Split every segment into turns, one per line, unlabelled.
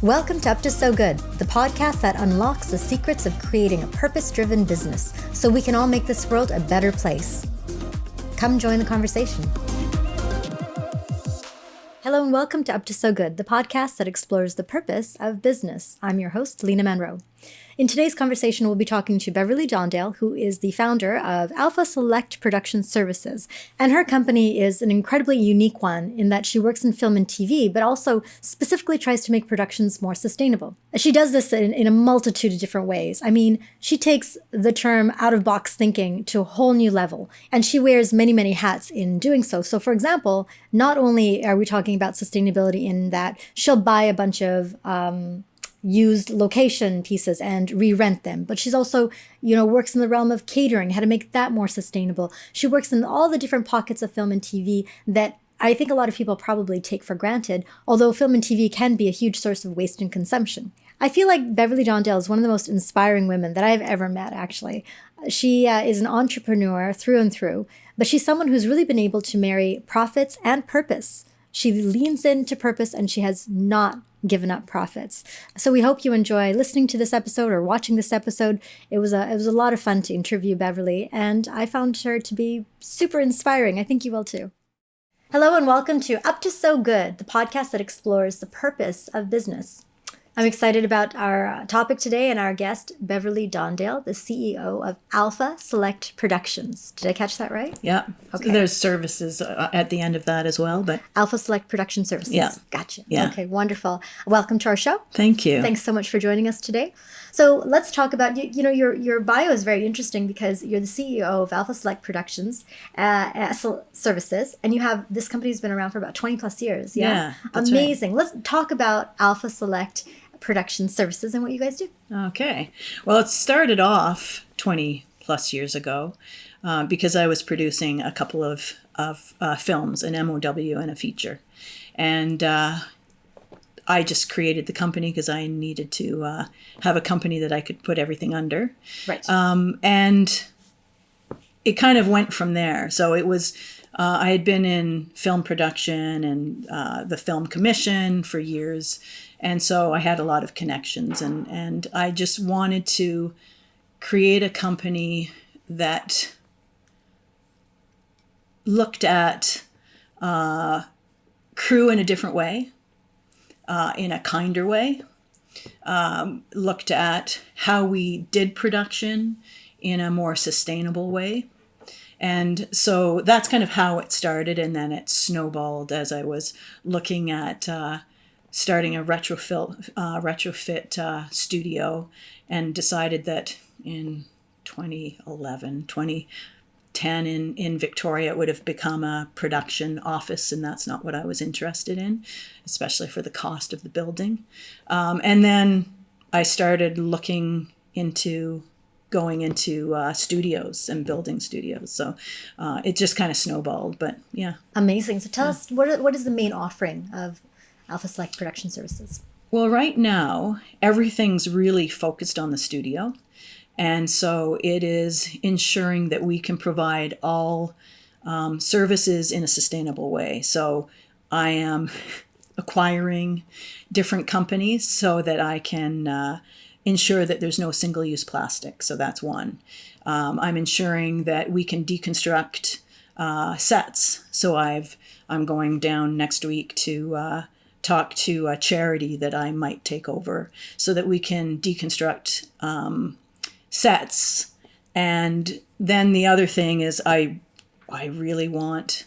Welcome to Up to So Good, the podcast that unlocks the secrets of creating a purpose-driven business so we can all make this world a better place. Come join the conversation. Hello and welcome to Up to So Good, the podcast that explores the purpose of business. I'm your host, Lena Monroe. In today's conversation, we'll be talking to Beverley Dondale, who is the founder of Alpha Select Production Services. And her company is an incredibly unique one in that she works in film and TV, but also specifically tries to make productions more sustainable. She does this in a multitude of different ways. I mean, she takes the term out-of-box thinking to a whole new level, and she wears many, many hats in doing so. So, for example, not only are we talking about sustainability in that she'll buy a bunch of used location pieces and re-rent them. But she's also, works in the realm of catering, how to make that more sustainable. She works in all the different pockets of film and TV that I think a lot of people probably take for granted, although film and TV can be a huge source of waste and consumption. I feel like Beverley Dondale is one of the most inspiring women that I've ever met, actually. She is an entrepreneur through and through, but she's someone who's really been able to marry profits and purpose. She leans into purpose and she has not given up profits. So we hope you enjoy listening to this episode or watching this episode. It was a lot of fun to interview Beverley, and I found her to be super inspiring. I think you will too. Hello and welcome to Up to So Good, the podcast that explores the purpose of business. I'm excited about our topic today and our guest, Beverley Dondale, the CEO of Alpha Select Productions. Did I catch that right?
Yeah.
Okay.
There's services at the end of that as well, but
Alpha Select Production Services.
Yeah.
Gotcha.
Yeah.
Okay, wonderful. Welcome to our show.
Thank you.
Thanks so much for joining us today. So let's talk about, your bio is very interesting because you're the CEO of Alpha Select Productions Services, and you have, this company's been around for about 20 plus years.
Yeah, that's
amazing.
right.
Let's talk about Alpha Select Production Services and what you guys do.
Okay. Well, it started off 20 plus years ago because I was producing a couple of films, an MOW and a feature. And I just created the company because I needed to have a company that I could put everything under.
Right.
And it kind of went from there. So it was, I had been in film production and the film commission for years. And so I had a lot of connections, and I just wanted to create a company that looked at crew in a different way, in a kinder way, looked at how we did production in a more sustainable way. And so that's kind of how it started, and then it snowballed as I was looking at starting a retrofit studio, and decided that in 2010 in Victoria it would have become a production office, and that's not what I was interested in, especially for the cost of the building. And then I started looking into going into studios and building studios. So it just kind of snowballed, but yeah.
Amazing. So tell us, what is the main offering of Alpha Select Production Services?
Well, right now, everything's really focused on the studio. And so it is ensuring that we can provide all services in a sustainable way. So I am acquiring different companies so that I can ensure that there's no single-use plastic. So that's one. I'm ensuring that we can deconstruct sets. So I'm going down next week to talk to a charity that I might take over so that we can deconstruct sets. And then the other thing is I really want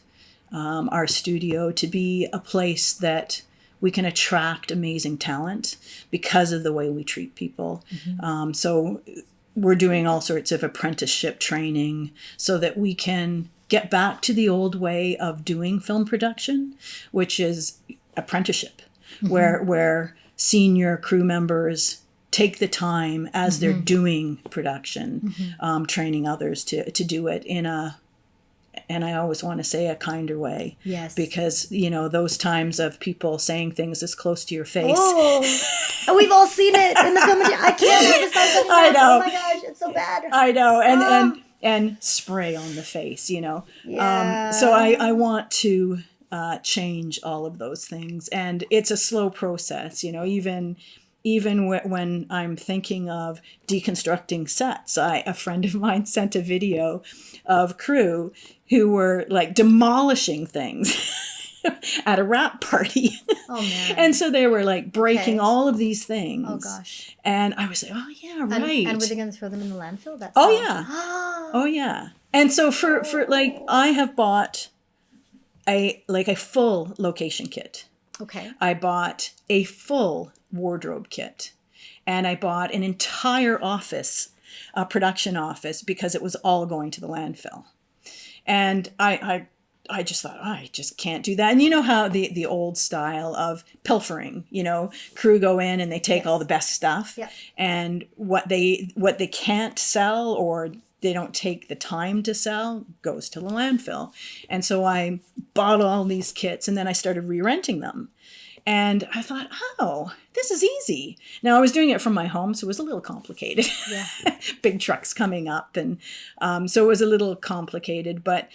our studio to be a place that we can attract amazing talent because of the way we treat people. Mm-hmm. So we're doing all sorts of apprenticeship training so that we can get back to the old way of doing film production, which is apprenticeship, mm-hmm. where senior crew members take the time as mm-hmm. they're doing production, mm-hmm. Training others to do it in a, and I always want to say, a kinder way.
Yes.
Because, those times of people saying things as close to your face.
Oh, and we've all seen it in the film. I can't emphasize anymore.
I know.
Oh my gosh, it's so bad.
I know. And spray on the face,
Yeah.
So I want to change all of those things. And it's a slow process, even when I'm thinking of deconstructing sets. A friend of mine sent a video of crew who were like demolishing things at a wrap party.
Oh man.
And so they were like breaking all of these things.
Oh gosh.
And I was like, oh yeah, right.
And were they going to throw them in the landfill? That's
yeah. Oh yeah. And so for like, I have bought a full location kit.
Okay.
I bought a full wardrobe kit, and I bought an entire office, a production office, because it was all going to the landfill. And I just thought, I just can't do that. And you know how the old style of pilfering, crew go in and they take all the best stuff, and what they can't sell or they don't take the time to sell goes to the landfill. And so I bought all these kits, and then I started re-renting them. And I thought, oh, this is easy. Now, I was doing it from my home, so it was a little complicated. Yeah. Big trucks coming up. And so it was a little complicated. But,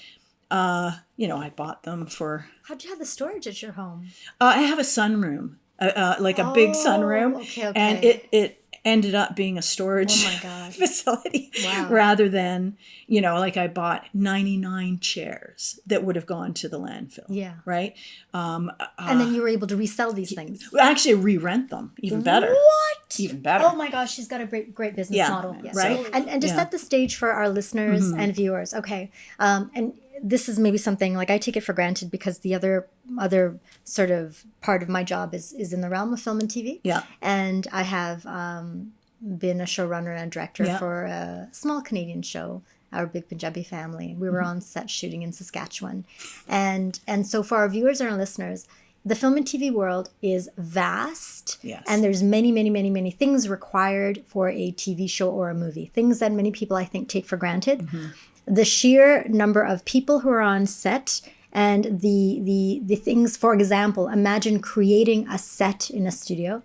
I bought them for...
How'd you have the storage at your home?
I have a sunroom, like a big sunroom. Okay. And it ended up being a storage facility rather than, like I bought 99 chairs that would have gone to the landfill. Yeah. Right.
And then you were able to resell these things.
Actually, re-rent them. Even better.
What?
Even better.
Oh my gosh, she's got a great business model. Yes.
Right.
And to set the stage for our listeners and viewers. Okay. And this is maybe something like I take it for granted because the other sort of part of my job is in the realm of film and TV. Yeah. And I have been a showrunner and director for a small Canadian show, Our Big Punjabi Family. We were on set shooting in Saskatchewan. And so for our viewers and our listeners, the film and TV world is vast. Yes. And there's many, many, many, many things required for a TV show or a movie. Things that many people, I think, take for granted. Mm-hmm. The sheer number of people who are on set and the things, for example, imagine creating a set in a studio.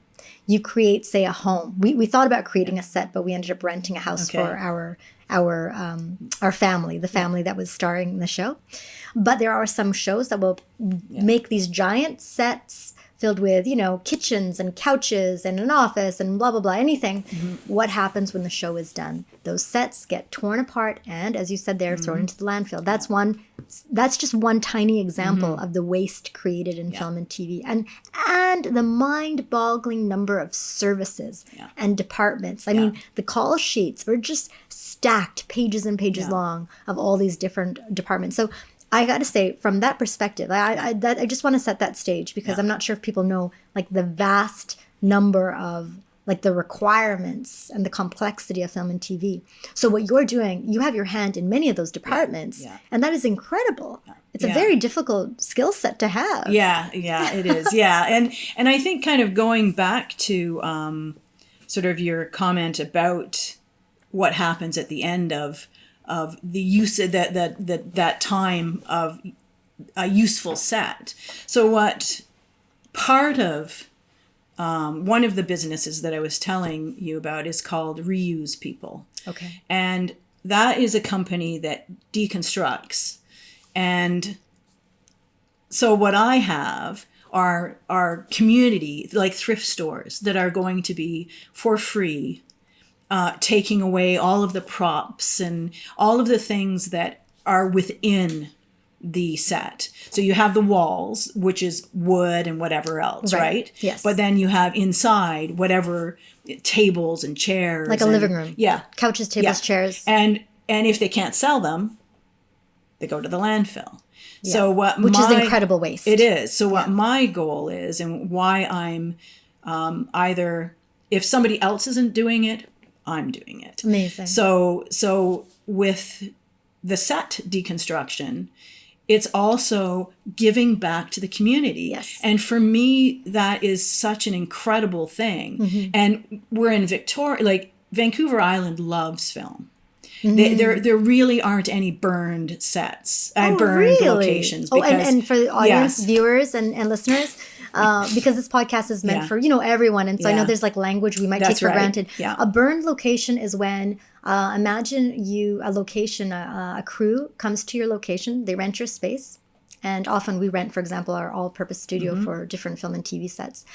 You create, say, a home. We thought about creating a set, but we ended up renting a house for our family, the family that was starring in the show. But there are some shows that will make these giant sets filled with, kitchens and couches and an office and blah, blah, blah, anything. Mm-hmm. What happens when the show is done? Those sets get torn apart and, as you said, they're thrown into the landfill. That's just one tiny example of the waste created in film and TV. And the mind-boggling number of services and departments. I mean, the call sheets were just stacked pages and pages long of all these different departments. So I got to say, from that perspective, I just want to set that stage because I'm not sure if people know like the vast number of like the requirements and the complexity of film and TV. So what you're doing, you have your hand in many of those departments, and that is incredible. It's a very difficult skill set to have. Yeah,
it is. And I think kind of going back to sort of your comment about what happens at the end of the use of that time of a useful set. So what part of one of the businesses that I was telling you about is called Reuse People. Okay. And that is a company that deconstructs. And so what I have are community, like thrift stores that are going to be for free, taking away all of the props and all of the things that are within the set. So you have the walls, which is wood and whatever else, right? Yes. But then you have inside whatever tables and chairs.
Like a living room. Yeah. Couches, tables, chairs.
And if they can't sell them, they go to the landfill. Yeah. So
which is incredible waste.
It is. So what my goal is and why I'm either, if somebody else isn't doing it, I'm doing it.
Amazing.
So with the set deconstruction, it's also giving back to the community. Yes. And for me, that is such an incredible thing. Mm-hmm. And we're in Victoria, like Vancouver Island loves film. Mm-hmm. There really aren't any burned sets, burned locations.
Because, and for the audience, viewers and listeners, because this podcast is meant for, everyone. And so I know there's like language we might take for granted. Yeah. A burned location is when, imagine a crew comes to your location, they rent your space, And often we rent, for example, our all-purpose studio for different film and TV sets.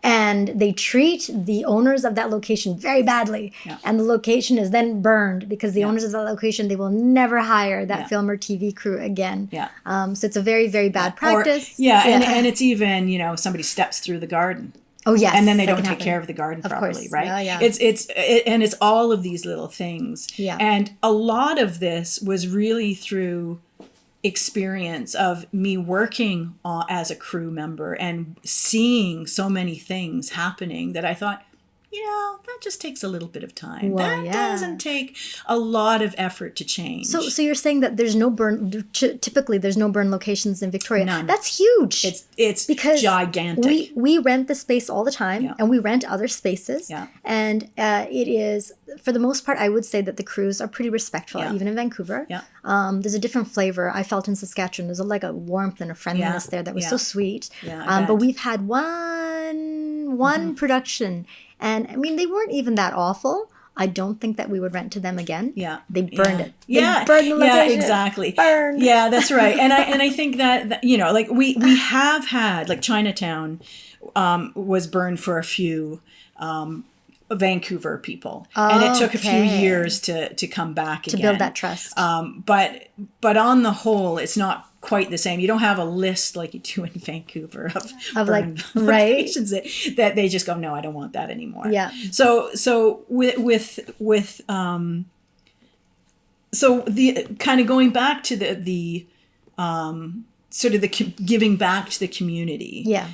And they treat the owners of that location very badly.
Yeah.
And the location is then burned because the owners of that location, they will never hire that film or TV crew again.
Yeah.
So it's a very, very bad practice.
And it's even, somebody steps through the garden.
Oh, yes.
And then they don't take care of the garden properly, right?
Yeah.
It's all of these little things.
Yeah.
And a lot of this was really through experience of me working as a crew member and seeing so many things happening that I thought, that just takes a little bit of time.
Well,
that doesn't take a lot of effort to change.
So you're saying that there's no burn, typically there's no burn locations in Victoria.
None.
That's huge.
It's
because
gigantic.
We rent the space all the time, and we rent other spaces.
Yeah.
And it is, for the most part, I would say that the crews are pretty respectful, even in Vancouver.
Yeah.
There's a different flavor I felt in Saskatchewan. There's a warmth and a friendliness there that was so sweet.
Yeah,
but we've had one production. And I mean, they weren't even that awful. I don't think that we would rent to them again.
Yeah.
They burned it.
Yeah.
They burned the location.
Yeah, exactly.
Burned.
Yeah, that's right. And I think that we have had, like, Chinatown was burned for a few Vancouver people. And it took a few years to come back again.
To build that trust.
But on the whole, it's not quite the same. You don't have a list like you do in Vancouver of
like,
locations that they just go, no, I don't want that anymore.
Yeah.
So with so the kind of going back to the sort of the giving back to the community.
Yeah.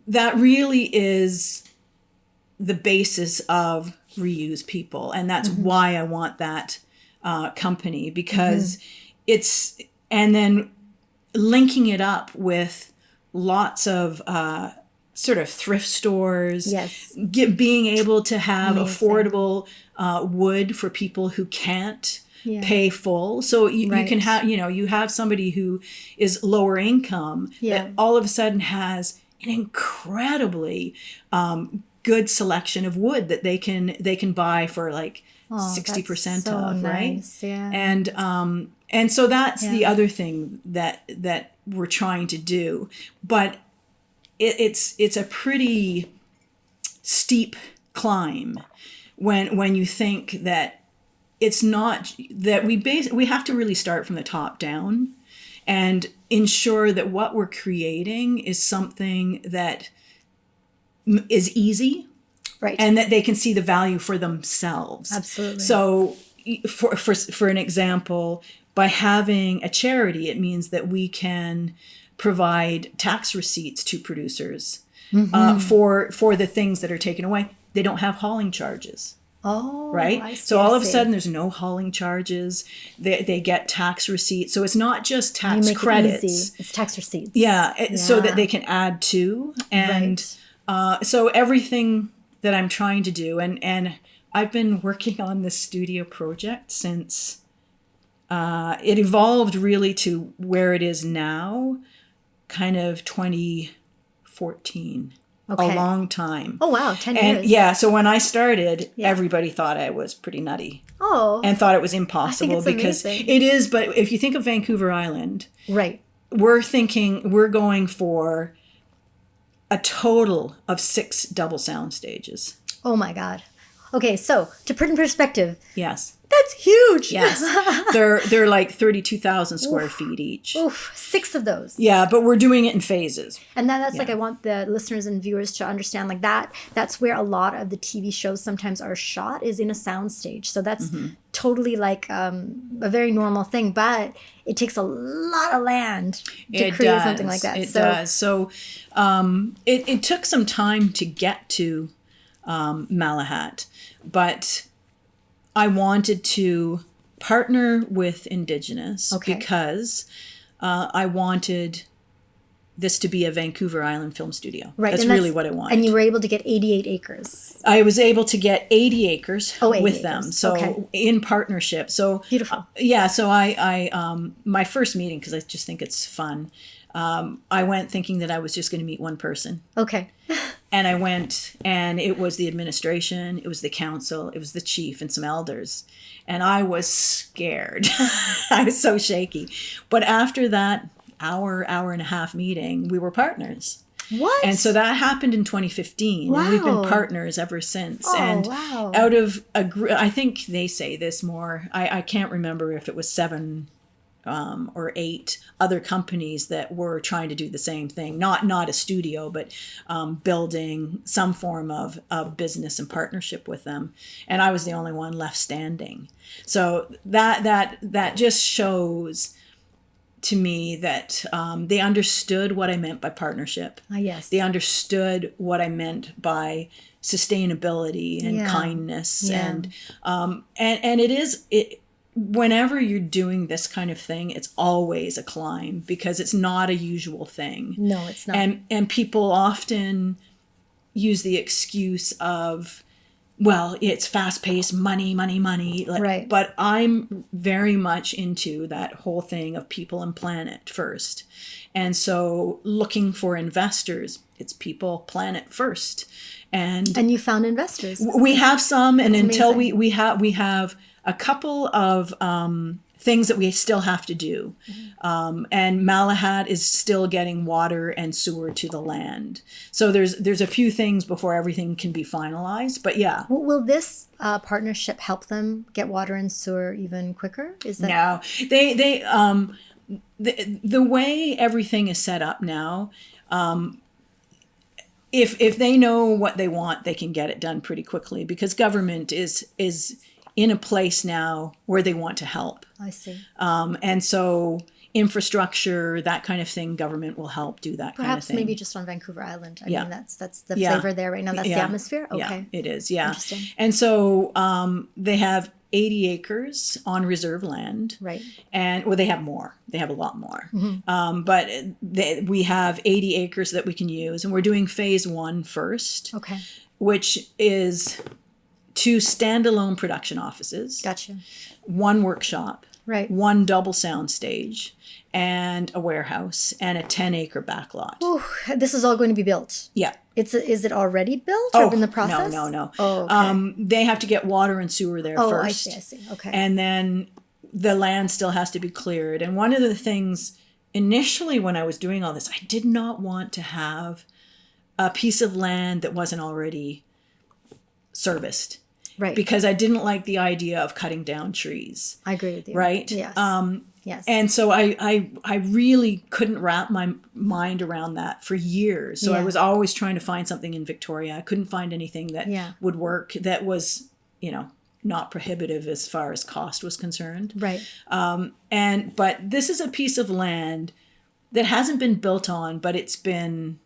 That
really is the basis of Reuse People, and that's why I want that company, because it's, and then linking it up with lots of sort of thrift stores, being able to have affordable wood for people who can't pay full. So you can have, you have somebody who is lower income that all of a sudden has an incredibly good selection of wood that they can buy for like 60% off,
nice.
right?
Yeah.
And so that's the other thing that we're trying to do, but it's a pretty steep climb when you think that it's not that we have to really start from the top down and ensure that what we're creating is something that is easy,
right,
and that they can see the value for themselves.
Absolutely.
So for an example, by having a charity, it means that we can provide tax receipts to producers for the things that are taken away. They don't have hauling charges.
Oh,
right.
I see,
so all of a sudden there's no hauling charges. They get tax receipts. So it's not just tax credits.
It's tax receipts.
So that they can add to. And so everything that I'm trying to do, and I've been working on this studio project since it evolved really to where it is now, kind of 2014.
Okay.
A long time.
Oh, wow. 10
and
years.
Yeah. So when I started, everybody thought I was pretty nutty.
Oh.
And thought it was impossible because
amazing.
It is. But if you think of Vancouver Island,
right,
we're going for a total of 6 double sound stages.
Oh, my God. Okay. So to put in perspective.
Yes.
That's huge.
Yes. They're like 32,000 square feet each.
Oof. 6 of those.
Yeah, but we're doing it in phases.
And that's like, I want the listeners and viewers to understand, like, that's where a lot of the TV shows sometimes are shot, is in a sound stage. So that's totally like a very normal thing, but it takes a lot of land to create something like that.
It does. So it took some time to get to Malahat, but I wanted to partner with Indigenous because I wanted this to be a Vancouver Island film studio.
Right.
That's really what I wanted.
And you were able to get 88 acres.
I was able to get 80 acres
80
with
acres.
them. So in partnership. So
beautiful.
So I my first meeting, because I just think it's fun, I went thinking that I was just going to meet one person.
Okay.
And I went, and it was the administration, it was the council, it was the chief and some elders. And I was scared. I was so shaky. But after that, hour and a half meeting, we were partners.
What?
And so that happened in 2015.
Wow.
And we've been partners ever since.
Oh,
and
wow.
out of I think they say this more. I can't remember if it was 7 or 8 other companies that were trying to do the same thing. Not a studio, but building some form of business and partnership with them. And I was the only one left standing. So that just shows to me that they understood what I meant by partnership.
Yes.
They understood what I meant by sustainability and kindness.
Yeah.
And it whenever you're doing this kind of thing, it's always a climb because it's not a usual thing.
No, it's not.
And people often use the excuse of, well, it's fast-paced, money.
Right.
But I'm very much into that whole thing of people and planet first. And so looking for investors, it's people, planet first. And
you found investors.
We have some, and until
amazing.
we have a couple of things that we still have to do. And Malahat is still getting water and sewer to the land. So there's a few things before everything can be finalized. But yeah.
Will this partnership help them get water and sewer even quicker? Is that
No. The way everything is set up now, if they know what they want, they can get it done pretty quickly because government is in a place now where they want to help.
I see.
And so infrastructure, that kind of thing, government will help do that kind of
Perhaps
thing.
maybe just on Vancouver Island. I
Yeah.
mean, that's the flavor there right now. That's the atmosphere? Okay.
Yeah, it is, yeah.
Interesting.
And so they have 80 acres on reserve land.
Right.
And, well, they have more. They have a lot more. But we have 80 acres that we can use. And we're doing phase 1 first.
Okay.
Which is 2 standalone production offices.
Gotcha.
1 workshop.
Right.
1 double sound stage. And a warehouse. And a 10-acre backlot.
Ooh, this is all going to be built.
Yeah.
Is it already built or in the process?
No.
Oh, okay.
They have to get water and sewer there first.
I see. Okay.
And then the land still has to be cleared. And one of the things initially when I was doing all this, I did not want to have a piece of land that wasn't already serviced.
Right.
Because I didn't like the idea of cutting down trees.
I agree with you.
Right?
Yes. Yes.
And so I really couldn't wrap my mind around that for years. So I was always trying to find something in Victoria. I couldn't find anything that would work that was, not prohibitive as far as cost was concerned.
Right.
But this is a piece of land that hasn't been built on, but it's been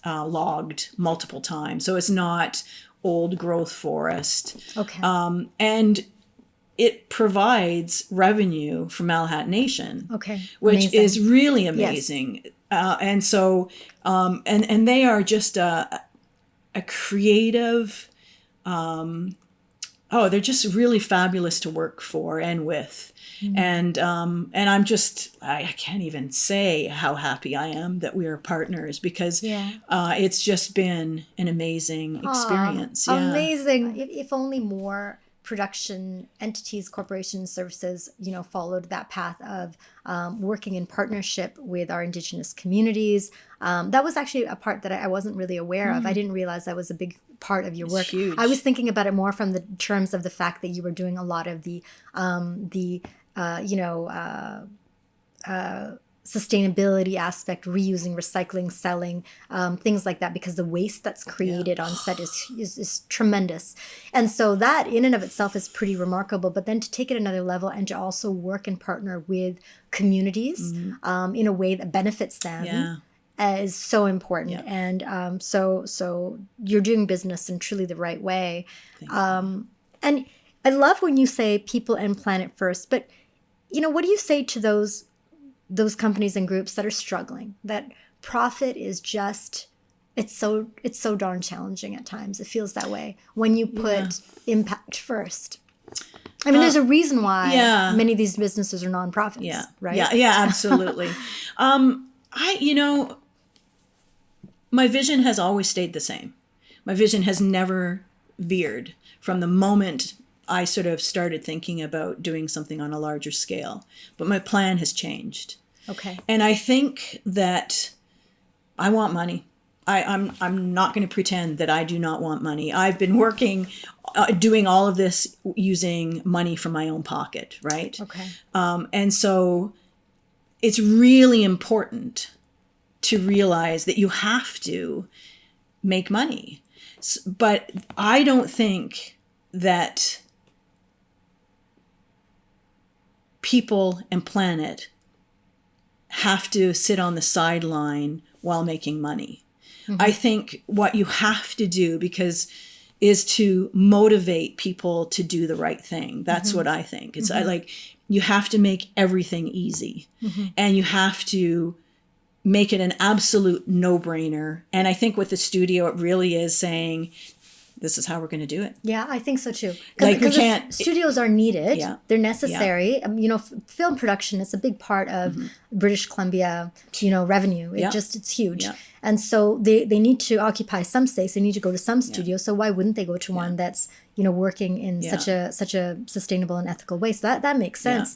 logged multiple times. So it's not old growth forest.
Okay.
And it provides revenue for Malahat Nation.
Okay.
Which
Amazing.
is really amazing. Yes. And so, and they are just a creative, they're just really fabulous to work for and with. Mm-hmm. And I'm just, I can't even say how happy I am that we are partners because it's just been an amazing experience. Yeah.
Amazing. If only more production entities, corporations, services, followed that path of working in partnership with our Indigenous communities. That was actually a part that I wasn't really aware of. I didn't realize that was a big part of your work.
Huge.
I was thinking about it more from the terms of the fact that you were doing a lot of the sustainability aspect, reusing, recycling, selling, things like that, because the waste that's created on set is tremendous. And so that in and of itself is pretty remarkable. But then to take it another level and to also work and partner with communities in a way that benefits them is so important. Yeah. And so you're doing business in truly the right way. And I love when you say people and planet first, but what do you say to those companies and groups that are struggling, that profit is just, it's so darn challenging at times. It feels that way when you put impact first. I mean, there's a reason why many of these businesses are nonprofits, right?
Yeah, absolutely. My vision has always stayed the same. My vision has never veered from the moment I sort of started thinking about doing something on a larger scale, but my plan has changed.
Okay.
And I think that I want money. I'm not going to pretend that I do not want money. I've been working, doing all of this using money from my own pocket, right?
Okay.
And so it's really important to realize that you have to make money. But I don't think that people and planet have to sit on the sideline while making money. Mm-hmm. I think what you have to do is to motivate people to do the right thing. That's mm-hmm. what I think. It's like you have to make everything easy, and you have to make it an absolute no-brainer. And I think with the studio, it really is saying, this is how we're going to do it.
Yeah, I think so too.
Like we can't.
Studios are needed.
Yeah.
They're necessary. Yeah. Film production is a big part of British Columbia, revenue. It's huge. Yeah. And so they need to occupy some space. They need to go to some studio. So why wouldn't they go to one that's, working in such a sustainable and ethical way? So that makes sense.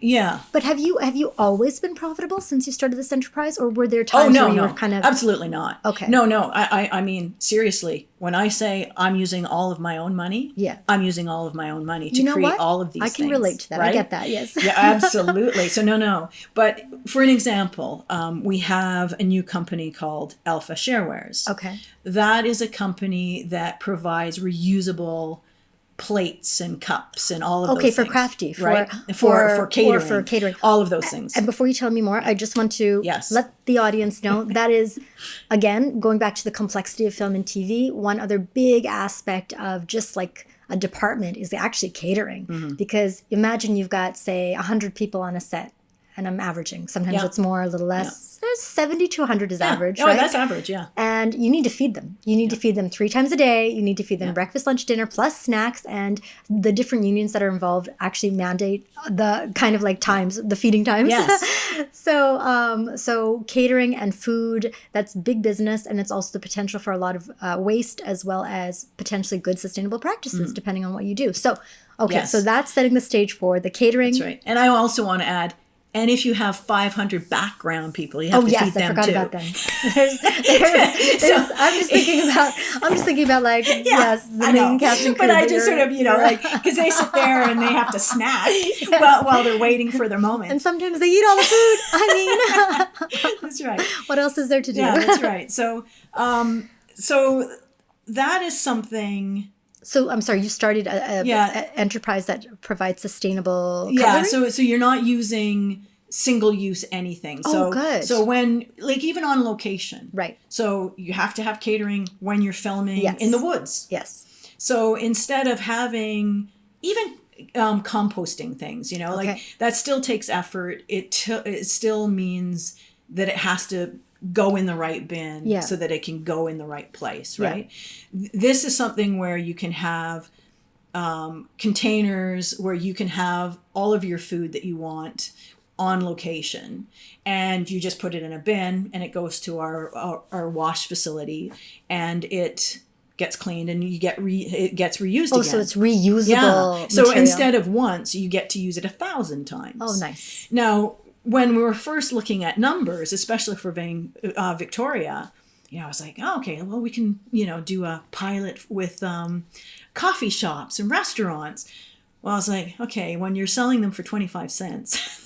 Yeah.
But have you always been profitable since you started this enterprise, or were there times where you were kind of
absolutely not?
Okay.
No. I mean, seriously, when I say I'm using all of my own money, I'm using all of my own money to create all of these things.
I can relate to that. Right? I get that. Yes.
Yeah, absolutely. So no. But for an example, we have a new company called Alpha Sharewares.
Okay.
That is a company that provides reusable plates and cups and all of those things.
Okay, for crafty,
right? For catering.
Or for catering.
All of those things.
And before you tell me more, I just want to let the audience know that is, again, going back to the complexity of film and TV, one other big aspect of just like a department is actually catering. Mm-hmm. Because imagine you've got, say, 100 people on a set, and I'm averaging. Sometimes it's more, a little less. 70 to 100 is average, right?
Oh, that's average, yeah.
And you need to feed them. You need to feed them 3 times a day. You need to feed them breakfast, lunch, dinner, plus snacks. And the different unions that are involved actually mandate the kind of like times, the feeding times.
Yes.
So catering and food, that's big business. And it's also the potential for a lot of waste, as well as potentially good sustainable practices, depending on what you do. So, so that's setting the stage for the catering.
That's right. And I also want to add, and if you have 500 background people, you have to feed them too.
I forgot about them. I'm just thinking about like, the main cast and crew.
But I just sort of, because they sit there and they have to snack while they're waiting for their moment.
And sometimes they eat all the food. I mean,
that's right.
What else is there to do?
Yeah, that's right. So that is something.
So I'm sorry, you started a enterprise that provides sustainable cutlery?
Yeah, so you're not using single-use anything. So,
good.
So when, like even on location.
Right.
So you have to have catering when you're filming in the woods.
Yes.
So instead of having even composting things, like that still takes effort. It still means that it has to go in the right bin so that it can go in the right place, right? Yeah. This is something where you can have containers where you can have all of your food that you want on location, and you just put it in a bin and it goes to our wash facility and it gets cleaned and you get it gets reused again.
So it's reusable
So
material.
instead of once, you get to use it 1,000 times.
Oh, nice.
Now, when we were first looking at numbers, especially for Victoria, I was like, okay, well, we can, do a pilot with coffee shops and restaurants. Well, I was like, okay, when you're selling them for 25 cents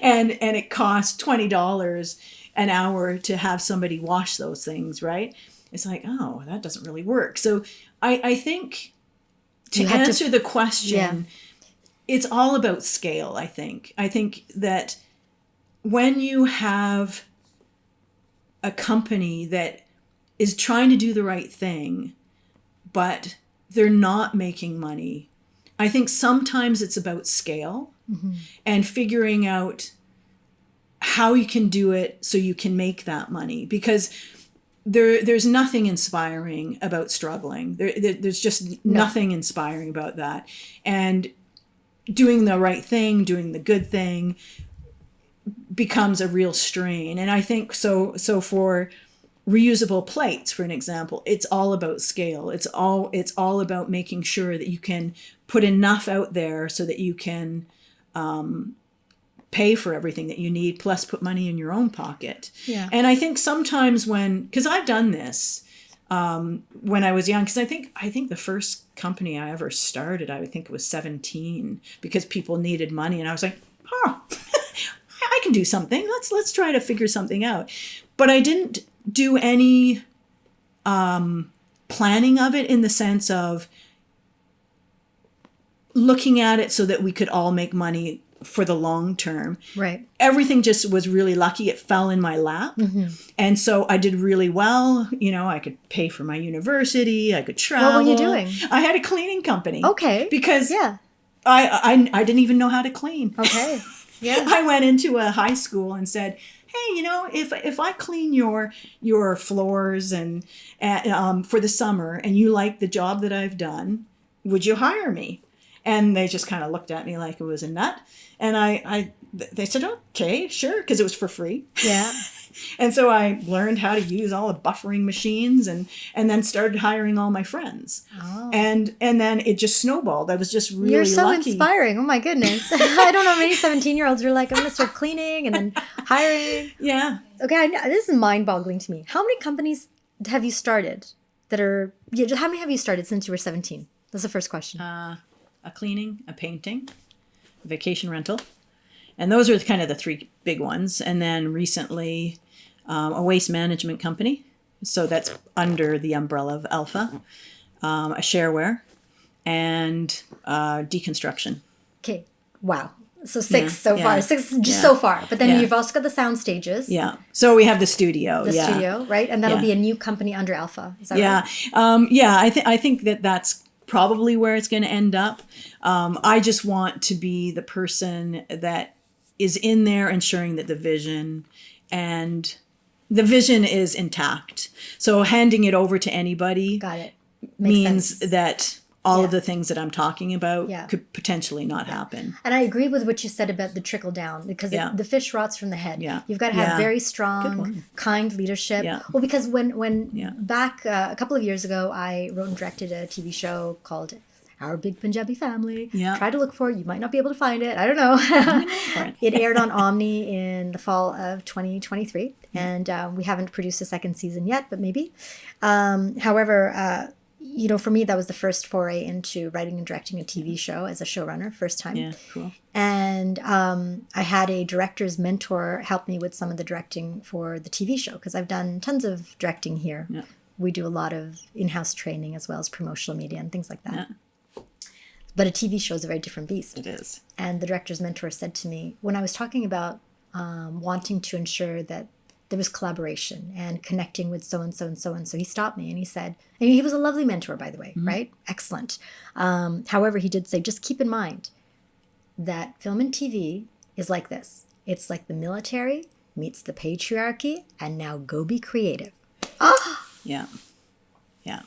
and it costs $20 an hour to have somebody wash those things, right? It's like, oh, that doesn't really work. So I think to answer the question, it's all about scale, I think. I think that when you have a company that is trying to do the right thing, but they're not making money, I think sometimes it's about scale and figuring out how you can do it so you can make that money. Because there's nothing inspiring about struggling. There's just nothing inspiring about that. And doing the right thing, doing the good thing becomes a real strain. And I think so for reusable plates, for an example, it's all about scale. It's all about making sure that you can put enough out there so that you can pay for everything that you need, plus put money in your own pocket.
Yeah.
And I think sometimes because I've done this when I was young, because I think the first company I ever started, I would think it was 17, because people needed money, and I was like, I can do something. Let's try to figure something out. But I didn't do any planning of it in the sense of looking at it so that we could all make money for the long term.
Right.
Everything just was really lucky. It fell in my lap. And so I did really well. I could pay for my university. I could travel.
What were you doing? I
had a cleaning company.
Okay.
Because I didn't even know how to clean.
Okay. Yeah.
I went into a high school and said, hey, if I clean your floors and for the summer, and you like the job that I've done, would you hire me? And they just kind of looked at me like it was a nut. And they said, okay, sure, because it was for free.
Yeah.
And so I learned how to use all the buffering machines and then started hiring all my friends. Oh. And then it just snowballed. I was just really lucky.
You're so inspiring. Oh my goodness. I don't know many 17-year-olds are like, I'm going to start cleaning and then hiring.
Yeah.
Okay, this is mind-boggling to me. How many companies have you started that are, how many have you started since you were 17? That's the first question.
A cleaning, a painting, a vacation rental. And those are kind of the three big ones. And then recently, a waste management company. So that's under the umbrella of Alpha, a shareware, and deconstruction.
Okay. Wow. So 6 so far. 6 just so far. But then you've also got the sound stages.
Yeah. So we have the studio.
The studio, right? And that'll be a new company under Alpha. Is that
right? I think that's probably where it's going to end up. I just want to be the person that is in there ensuring that the vision is intact. So handing it over to anybody means that all of the things that I'm talking about could potentially not happen.
And I agree with what you said about the trickle down, because the fish rots from the head.
Yeah.
You've got to have very strong, kind leadership. Yeah. Well, because when back a couple of years ago, I wrote and directed a TV show called Our Big Punjabi Family. Yeah. Try to look for it. You might not be able to find it. I don't know. It aired on Omni in the fall of 2023. And we haven't produced a second season yet, but maybe. However, for me, that was the first foray into writing and directing a TV show as a showrunner, first time.
Yeah, cool.
And I had a director's mentor help me with some of the directing for the TV show, because I've done tons of directing here. Yeah. We do a lot of in-house training as well as promotional media and things like that. Yeah. But a TV show is a very different beast.
It is.
And the director's mentor said to me, when I was talking about wanting to ensure that there was collaboration and connecting with so-and-so and so-and-so, he stopped me and he said, and he was a lovely mentor, by the way, right? Excellent. However, he did say, just keep in mind that film and TV is like this. It's like the military meets the patriarchy, and now go be creative. Oh!
Yeah. Yeah.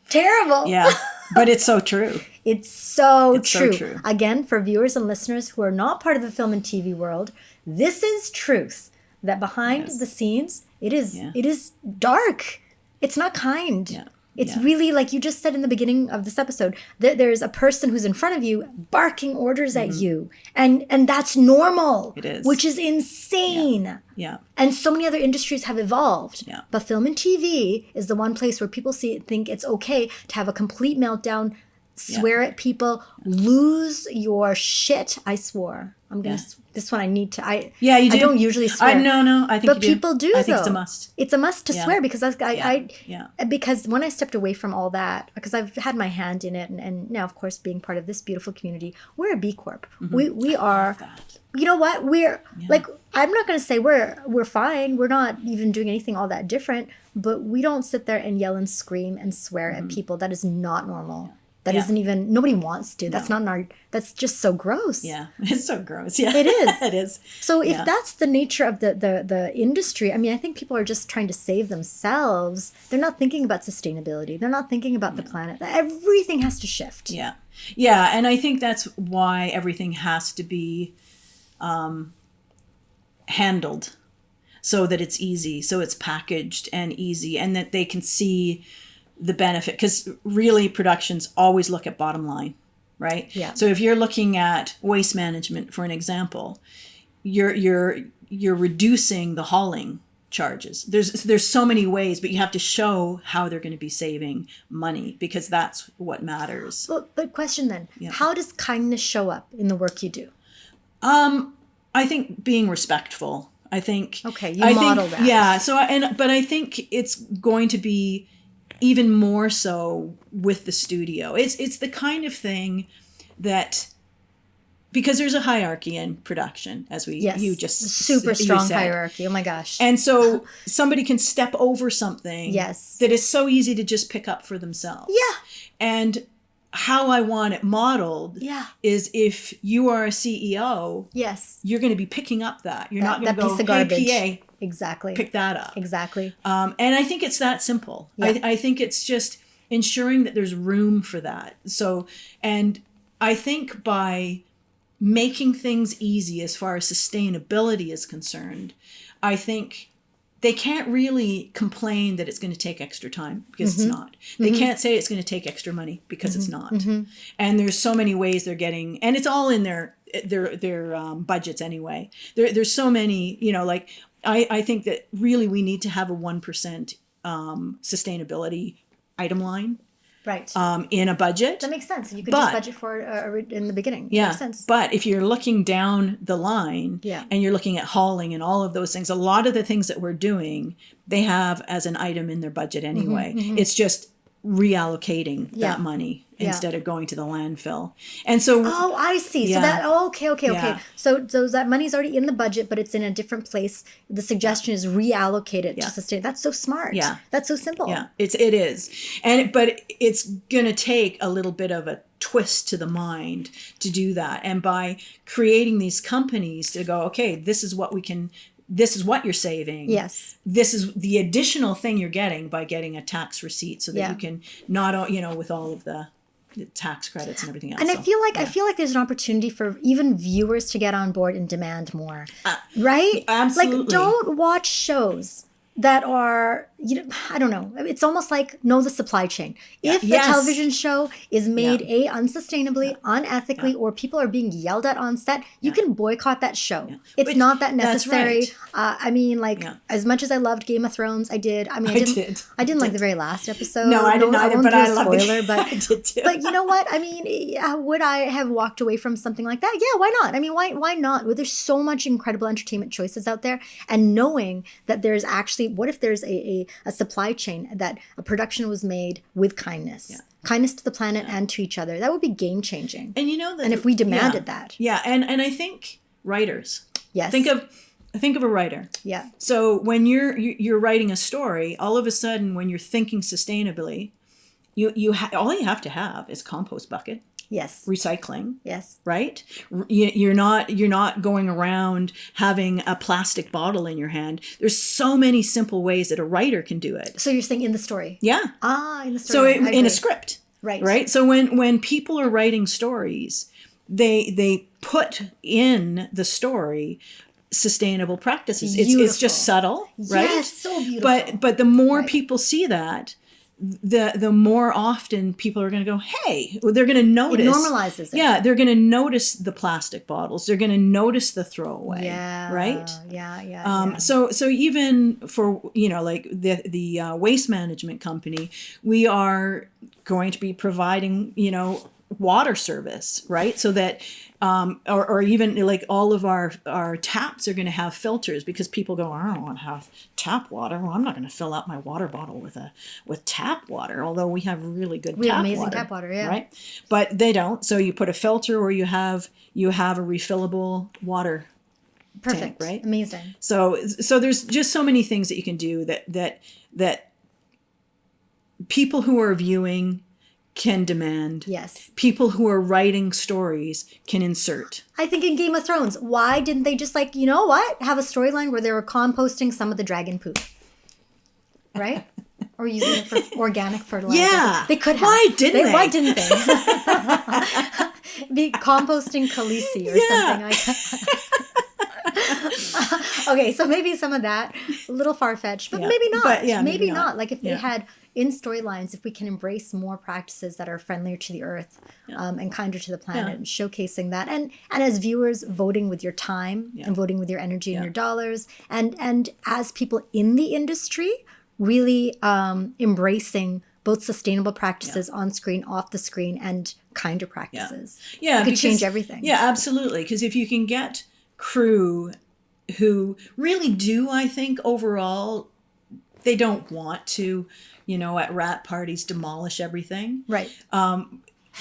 Terrible.
Yeah. But it's so true.
It's so true.
So true.
Again, for viewers and listeners who are not part of the film and TV world, this is truth. That behind the scenes, it is dark. It's not kind. Yeah. It's really, like you just said in the beginning of this episode, there's a person who's in front of you barking orders at you. And that's normal.
It is.
Which is insane.
Yeah.
And so many other industries have evolved.
Yeah.
But film and TV is the one place where people think it's okay to have a complete meltdown, swear at people, lose your shit. I swore. I'm going to... This one I need to...
you do.
I don't usually swear.
No, I think
but people do,
I think it's a must.
It's a must to swear, because because when I stepped away from all that, because I've had my hand in it, and now, of course, being part of this beautiful community, we're a B Corp. Mm-hmm. We are... You know what? We're... Like, I'm not going to say we're fine. We're not even doing anything all that different, but we don't sit there and yell and scream and swear at people. That is not normal. Yeah. That isn't even, nobody wants to. That's not in our, that's just so gross.
Yeah, it's so gross. Yeah,
it is.
It is.
So if that's the nature of the industry, I mean, I think people are just trying to save themselves. They're not thinking about sustainability. They're not thinking about the planet. Everything has to shift.
Yeah. Yeah, and I think that's why everything has to be handled so that it's easy, so it's packaged and easy, and that they can see the benefit, because really productions always look at bottom line, right?
Yeah.
So if you're looking at waste management, for an example, you're reducing the hauling charges. There's so many ways, but you have to show how they're going to be saving money, because that's what matters.
But question then, how does kindness show up in the work you do?
I think being respectful. I think
you model that.
Yeah. But I think it's going to be even more so with the studio. It's the kind of thing that, because there's a hierarchy in production, as you just
super strong hierarchy. Oh my gosh.
And so somebody can step over something that is so easy to just pick up for themselves.
Yeah.
And how I want it modeled is, if you are a CEO, you're going to be picking up that. You're not going to go, hey, PA,
exactly,
pick that up.
Exactly.
And I think it's that simple. Yeah. I think it's just ensuring that there's room for that. So, and I think by making things easy as far as sustainability is concerned, I think they can't really complain that it's going to take extra time, because it's not. They can't say it's going to take extra money, because it's not. And there's so many ways they're getting, and it's all in their budgets anyway. There's so many, like, I think that really we need to have a 1% sustainability item line.
Right.
In a budget.
That makes sense. You could just budget for it in the beginning.
Yeah.
Makes sense.
But if you're looking down the line and you're looking at hauling and all of those things, a lot of the things that we're doing, they have as an item in their budget anyway. It's just reallocating that money instead of going to the landfill. And so
I see. So that okay. So that money's already in the budget, but it's in a different place. The suggestion is reallocate it to sustain. That's so smart. Yeah. That's so simple.
Yeah. It is. But it's going to take a little bit of a twist to the mind to do that. And by creating these companies to go, okay, this is what you're saving.
Yes.
This is the additional thing you're getting by getting a tax receipt, so that you can not, with all of the tax credits and everything else.
And I feel like there's an opportunity for even viewers to get on board and demand more. Right?
Absolutely.
Like, don't watch shows that are, I don't know. It's almost like know the supply chain. If a television show is made unsustainably, unethically, or people are being yelled at on set, you can boycott that show. It's not that necessary. Right. As much as I loved Game of Thrones, I did. I didn't like the very last episode.
No, I didn't either, but I loved it.
But
I did too.
But you know what? Would I have walked away from something like that? Yeah, why not? Why not? Well, there's so much incredible entertainment choices out there, and knowing that there's actually, what if there's a supply chain that a production was made with kindness. Yeah. Kindness to the planet and to each other. That would be game changing. And and if we demanded that.
Yeah, and I think writers.
Yes.
Think of a writer.
Yeah.
So when you're writing a story, all of a sudden when you're thinking sustainably, all you have to have is compost bucket.
Yes.
Recycling.
Yes.
Right? You're not going around having a plastic bottle in your hand. There's so many simple ways that a writer can do it.
So you're saying in the story?
Yeah.
In the story.
So in a script.
Right.
Right? So when people are writing stories, they put in the story sustainable practices. It's just subtle, right?
Yes, so beautiful.
But the more people see that, the more often people are going to go, hey, they're going to notice.
It normalizes it.
Yeah, they're going to notice the plastic bottles. They're going to notice the throwaway.
Yeah.
Right?
Yeah.
So even for, like the waste management company, we are going to be providing, water service, right? So that, or even like all of our taps are going to have filters, because people go, I don't want to have tap water. Well, I'm not going to fill up my water bottle with tap water, although we have really good
we have amazing tap water, yeah.
Right? But they don't. So you put a filter, or you have a refillable water
Perfect.
tank, right?
Amazing.
So there's just so many things that you can do that people who are viewing can demand.
Yes.
People who are writing stories can insert.
I think in Game of Thrones, why didn't they just have a storyline where they were composting some of the dragon poop? Right? Or using it for organic fertilizer. Yeah. They could have.
Why didn't they?
Why didn't they? Be composting Khaleesi or something like that. Okay, so maybe some of that, a little far-fetched, but maybe not.
But maybe
not. Like if they had in storylines, if we can embrace more practices that are friendlier to the earth and kinder to the planet, and showcasing that, and as viewers, voting with your time and voting with your energy and your dollars, and as people in the industry, really embracing both sustainable practices on screen, off the screen, and kinder practices. It could change everything.
Yeah, absolutely. Because if you can get crew who really do, I think overall, they don't want to, at wrap parties demolish everything.
Right.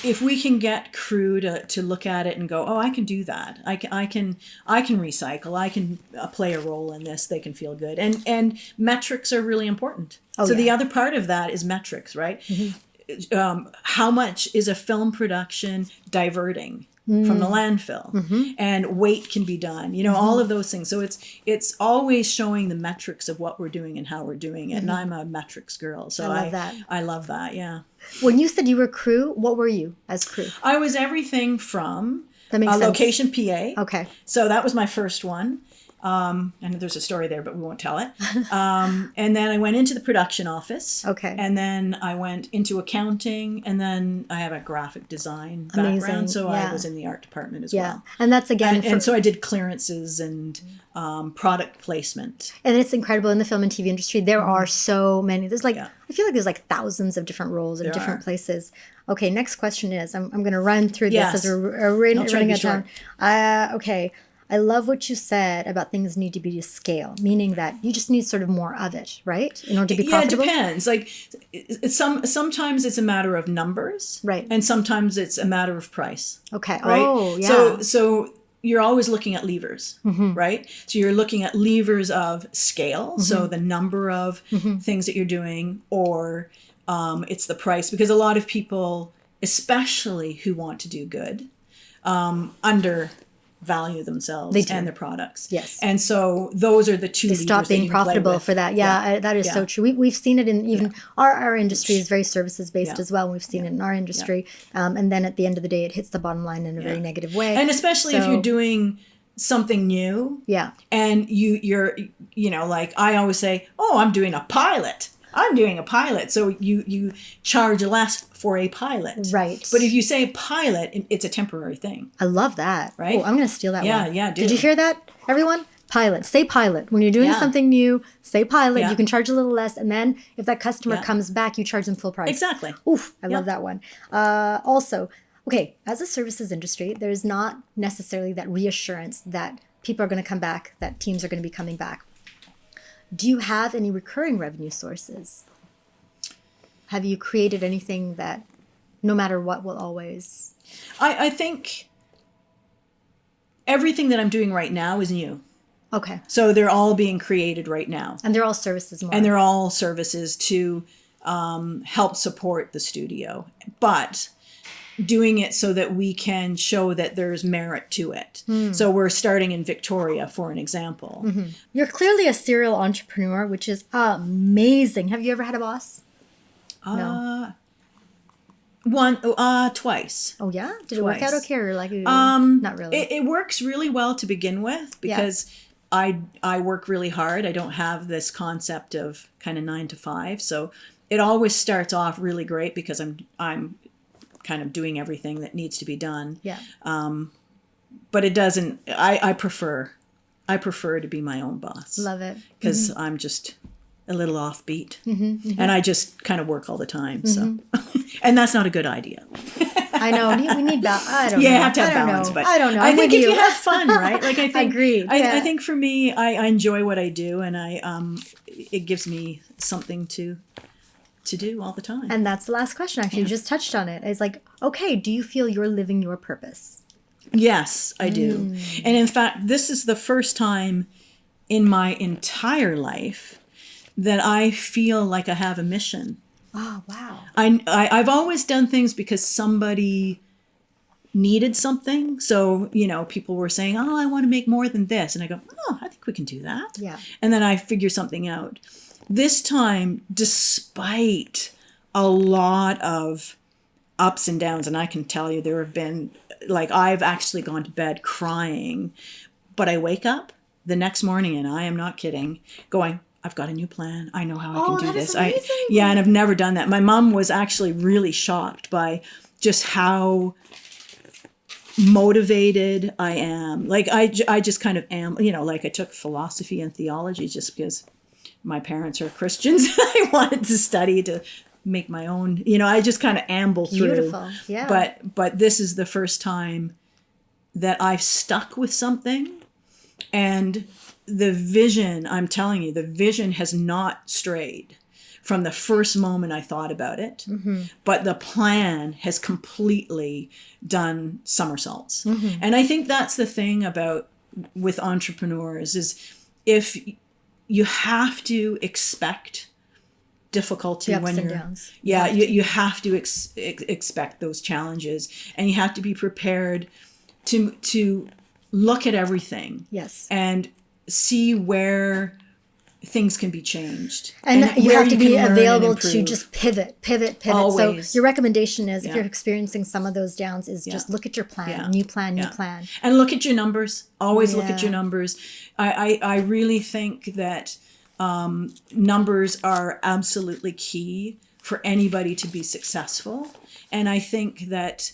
If we can get crew to look at it and go, oh, I can do that. I can recycle. I can play a role in this. They can feel good. And metrics are really important. The other part of that is metrics, right? Mm-hmm. How much is a film production diverting from the landfill, and weight can be done, all of those things. So it's always showing the metrics of what we're doing and how we're doing it. And I'm a metrics girl. So I love that. I love that. Yeah.
When you said you were crew, what were you as crew?
I was everything from
a
location PA.
Okay.
So that was my first one. And there's a story there, but we won't tell it. And then I went into the production office.
Okay.
And then I went into accounting, and then I have a graphic design background, so I was in the art department as well.
And that's again,
and so I did clearances and product placement.
And it's incredible in the film and TV industry. There are so many. There's I feel like there's thousands of different roles in different places. Okay, next question is, I'm going to run through this as we're running out of time. Okay. I love what you said about things need to be to scale, meaning that you just need sort of more of it, right? In order to be profitable?
Yeah, it depends. Sometimes it's a matter of numbers.
Right.
And sometimes it's a matter of price.
Okay.
Right?
Oh, yeah.
So you're always looking at levers, right? So you're looking at levers of scale, so the number of things that you're doing, or it's the price. Because a lot of people, especially who want to do good, undervalue themselves and their products.
Yes.
And so those are the two
they
levers
stop being profitable for that. That is so true. We've seen it in even our industry is very services based as well. We've seen it in our industry. And then at the end of the day, it hits the bottom line in a very negative way.
And especially if you're doing something new.
Yeah.
And you're I always say, oh, I'm doing a pilot. So you charge less for a pilot.
Right.
But if you say pilot, it's a temporary thing.
I love that.
Right.
Oh, I'm going to steal that one.
Yeah,
Did you hear that, everyone? Pilot. Say pilot. When you're doing something new, say pilot. Yeah. You can charge a little less. And then if that customer comes back, you charge them full price.
Exactly.
Oof, I love that one. Also, okay, as a services industry, there's not necessarily that reassurance that people are going to come back, that teams are going to be coming back. Do you have any recurring revenue sources? Have you created anything that no matter what will always...
I think everything that I'm doing right now is new.
Okay.
So they're all being created right now.
And they're all services more.
And they're all services to help support the studio. But doing it so that we can show that there's merit to it. So we're starting in Victoria, for an example.
You're clearly a serial entrepreneur, which is amazing. Have you ever had a boss? No.
Twice.
Oh yeah? Did it work out okay, or not really?
It works really well to begin with because I work really hard. I don't have this concept of kind of 9 to 5. So it always starts off really great because I'm kind of doing everything that needs to be done. Yeah. But it doesn't. I prefer to be my own boss.
Love it.
Because I'm just a little offbeat, and I just kind of work all the time. So, and that's not a good idea.
I know we need balance. I don't know.
You have to have balance, but
I don't know.
I think if you have fun, right? Like I think.
Agreed.
I think for me, I enjoy what I do, and it gives me something to do all the time.
And that's the last question. Actually, you just touched on it. It's like, okay, do you feel you're living your purpose?
Yes, I do. And in fact, this is the first time in my entire life that I feel like I have a mission.
Oh, wow.
I've always done things because somebody needed something. So, people were saying, oh, I want to make more than this. And I go, oh, I think we can do that.
Yeah.
And then I figure something out. This time, despite a lot of ups and downs, and I can tell you there have been, I've actually gone to bed crying, but I wake up the next morning, and I am not kidding, going, I've got a new plan. I know how I can do
that
this.
is amazing.
And I've never done that. My mom was actually really shocked by just how motivated I am. Like I just kind of am, like I took philosophy and theology just because my parents are Christians. I wanted to study to make my own, I just kind of amble through.
Beautiful. Yeah.
But this is the first time that I've stuck with something, and the vision, I'm telling you, the vision has not strayed from the first moment I thought about it, but the plan has completely done somersaults. And I think that's the thing with entrepreneurs is if you have to expect difficulty when you're downs. You have to expect those challenges, and you have to be prepared to look at everything.
Yes.
And see where things can be changed.
And you have to be available to just pivot.
Always.
So your recommendation is, if you're experiencing some of those downs, is just look at your plan, new plan.
And look at your numbers. Always look at your numbers. I really think that numbers are absolutely key for anybody to be successful. And I think that,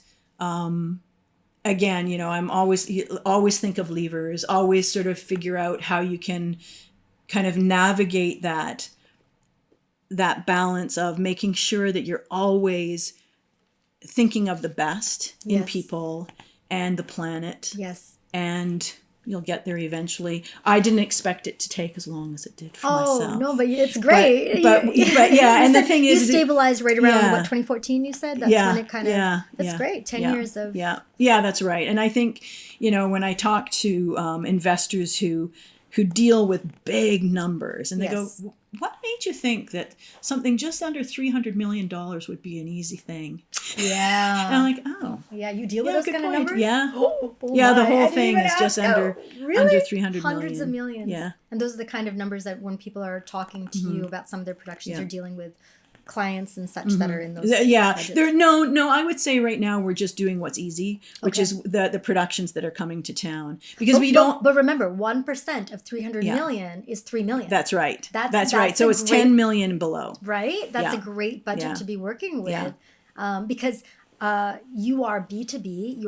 again, I'm always think of levers, always sort of figure out how you can kind of navigate that balance of making sure that you're always thinking of the best in people and the planet.
Yes.
And you'll get there eventually. I didn't expect it to take as long as it did for myself.
Oh, no, but it's great.
But yeah, and the thing is...
You stabilized right around, 2014 you said? That's when it kind of... That's great. 10 years of...
Yeah, that's right. And I think, when I talk to investors who deal with big numbers, and they go, what made you think that something just under $300 million would be an easy thing?
Yeah.
And I'm like, oh.
Yeah, you deal with those kind of numbers?
Yeah.
Oh,
the whole thing is just under 300 million.
Hundreds of millions.
Yeah.
And those are the kind of numbers that when people are talking to you about some of their productions, you're dealing with clients and such that are in those budgets.
No, I would say right now we're just doing what's easy, which is the productions that are coming to town, because
but remember, 1% of 300 million is 3 million.
That's right. That's right. So it's 10 million below.
Right? That's a great budget to be working with, because you are B2B.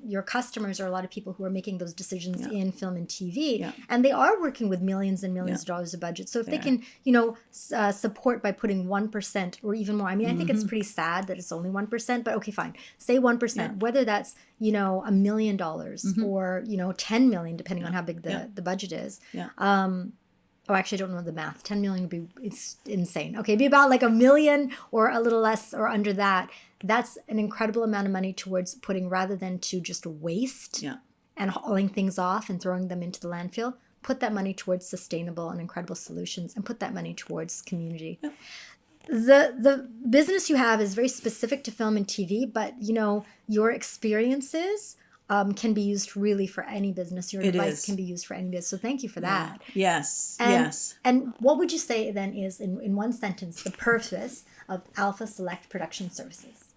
Your customers are a lot of people who are making those decisions in film and TV, and they are working with millions and millions of dollars of budget. So if they can, support by putting 1% or even more. I mean, I think it's pretty sad that it's only 1%, but okay, fine. Say 1%, whether that's $1 million or 10 million, depending on how big the budget is. Yeah. Oh, actually, I don't know the math. 10 million it's insane. Okay, be about like $1 million or a little less or under that. That's an incredible amount of money towards putting, rather than to just waste and hauling things off and throwing them into the landfill, put that money towards sustainable and incredible solutions, and put that money towards community. Yeah. The business you have is very specific to film and TV, but your experiences can be used really for any business. Your advice can be used for any business. So thank you for that.
Yes.
And what would you say then is, in one sentence, the purpose of Alpha Select Production Services?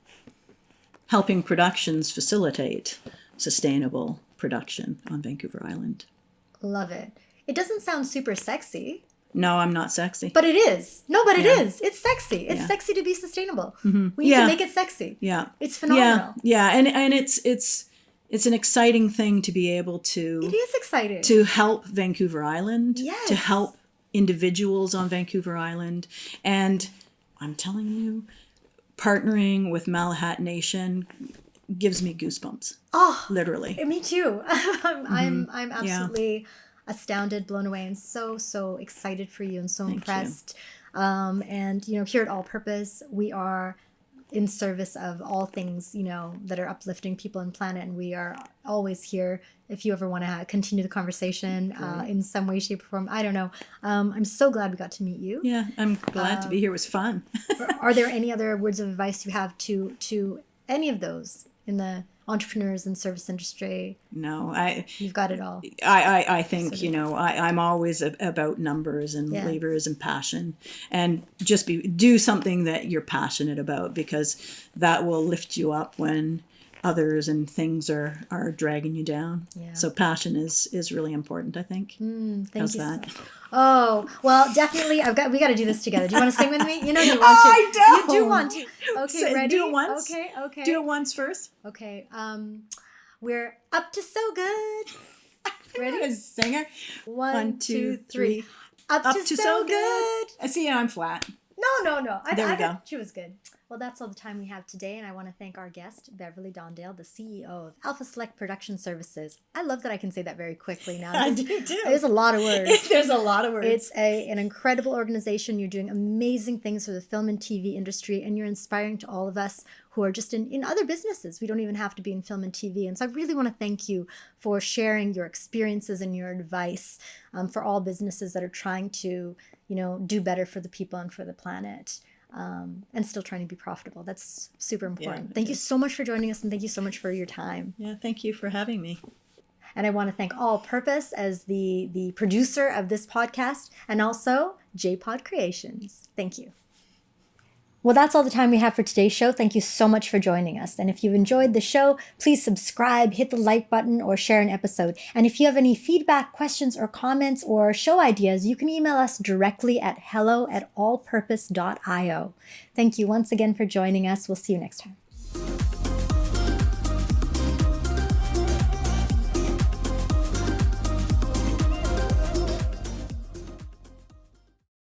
Helping productions facilitate sustainable production on Vancouver Island.
Love it. It doesn't sound super sexy.
No, I'm not sexy.
But it is. No, but it is. It's sexy. It's sexy to be sustainable. We need to make it sexy.
Yeah.
It's phenomenal.
Yeah. And it's an exciting thing to be able to...
It is exciting.
To help Vancouver Island.
Yes.
To help individuals on Vancouver Island. And I'm telling you, partnering with Malahat Nation gives me goosebumps. Oh, literally.
Me too. I'm absolutely astounded, blown away, and so excited for you, and so impressed. And here at All Purpose, we are in service of all things that are uplifting people and planet, and we are always here if you ever want to continue the conversation in some way, shape, or form. I don't know. I'm so glad we got to meet you.
Yeah, I'm glad to be here. It was fun.
Are there any other words of advice you have to any of those in the entrepreneurs and service industry?
No,
you've got it all.
I think I'm always about numbers and levers and passion, and just do something that you're passionate about, because that will lift you up when others and things are dragging you down.
Yeah.
So passion is really important, I think.
Thank
How's
you.
that?
Oh, well, definitely. We got to do this together. Do you want to sing with me? You know you want to.
I don't.
You do want to. Okay, ready?
Do it once.
Okay.
Do it once first.
Okay. We're up to so good. Ready?
A singer.
1, 2, 3. Up to so good.
I see. I'm flat.
No.
There we go.
She was good. Well, that's all the time we have today, and I want to thank our guest, Beverley Dondale, the CEO of Alpha Select Production Services. I love that I can say that very quickly now.
I do too.
There's a lot of words.
There's a lot of words.
It's an incredible organization. You're doing amazing things for the film and TV industry, and you're inspiring to all of us who are just in other businesses. We don't even have to be in film and TV. And so I really want to thank you for sharing your experiences and your advice for all businesses that are trying to, do better for the people and for the planet. And still trying to be profitable. That's super important. Thank you so much for joining us, and thank you so much for your time.
Yeah, thank you for having me.
And I want to thank All Purpose as the producer of this podcast, and also JPod Creations. Thank you. Well, that's all the time we have for today's show. Thank you so much for joining us. And if you've enjoyed the show, please subscribe, hit the like button, or share an episode. And if you have any feedback, questions, or comments, or show ideas, you can email us directly at hello@allpurpose.io. Thank you once again for joining us. We'll see you next time.